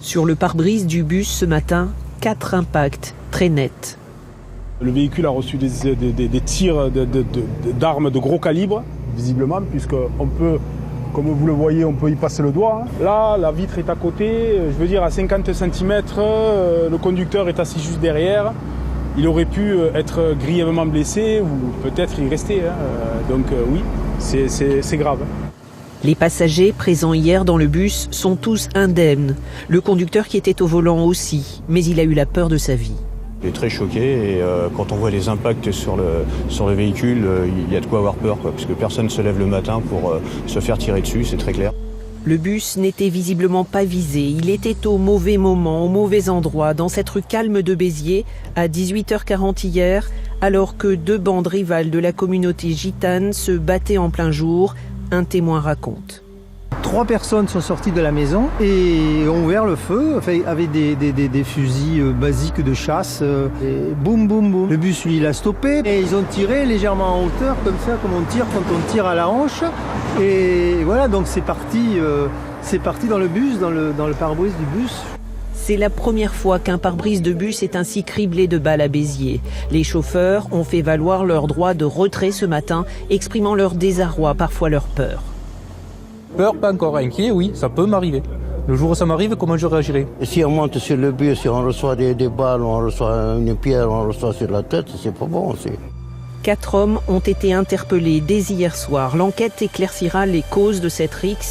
Sur le pare-brise du bus ce matin, 4 impacts très nets. Le véhicule a reçu des tirs d'armes de gros calibre, visiblement, puisqu'on peut, comme vous le voyez, on peut y passer le doigt. Là, la vitre est à côté, je veux dire à 50 cm, le conducteur est assis juste derrière. Il aurait pu être grièvement blessé ou peut-être y rester. Donc oui, c'est grave. Les passagers présents hier dans le bus sont tous indemnes. Le conducteur qui était au volant aussi, mais il a eu la peur de sa vie. Il est très choqué et quand on voit les impacts sur le véhicule, il y a de quoi avoir peur, parce que personne ne se lève le matin pour se faire tirer dessus, c'est très clair. Le bus n'était visiblement pas visé. Il était au mauvais moment, au mauvais endroit, dans cette rue calme de Béziers, à 18h40 hier, alors que 2 bandes rivales de la communauté gitane se battaient en plein jour. Un témoin raconte. 3 personnes sont sorties de la maison et ont ouvert le feu avec des fusils basiques de chasse. Et boum, boum, boum. Le bus, lui, il a stoppé et ils ont tiré légèrement en hauteur, comme ça, comme on tire quand on tire à la hanche. Et voilà, donc c'est parti dans le bus, dans le pare-brise du bus. C'est la première fois qu'un pare-brise de bus est ainsi criblé de balles à Béziers. Les chauffeurs ont fait valoir leur droit de retrait ce matin, exprimant leur désarroi, parfois leur peur. Peur, pas encore inquiet, oui, ça peut m'arriver. Le jour où ça m'arrive, comment je réagirai? Si on monte sur le bus, si on reçoit des balles, on reçoit une pierre, on reçoit sur la tête, c'est pas bon aussi. 4 hommes ont été interpellés dès hier soir. L'enquête éclaircira les causes de cette rixe.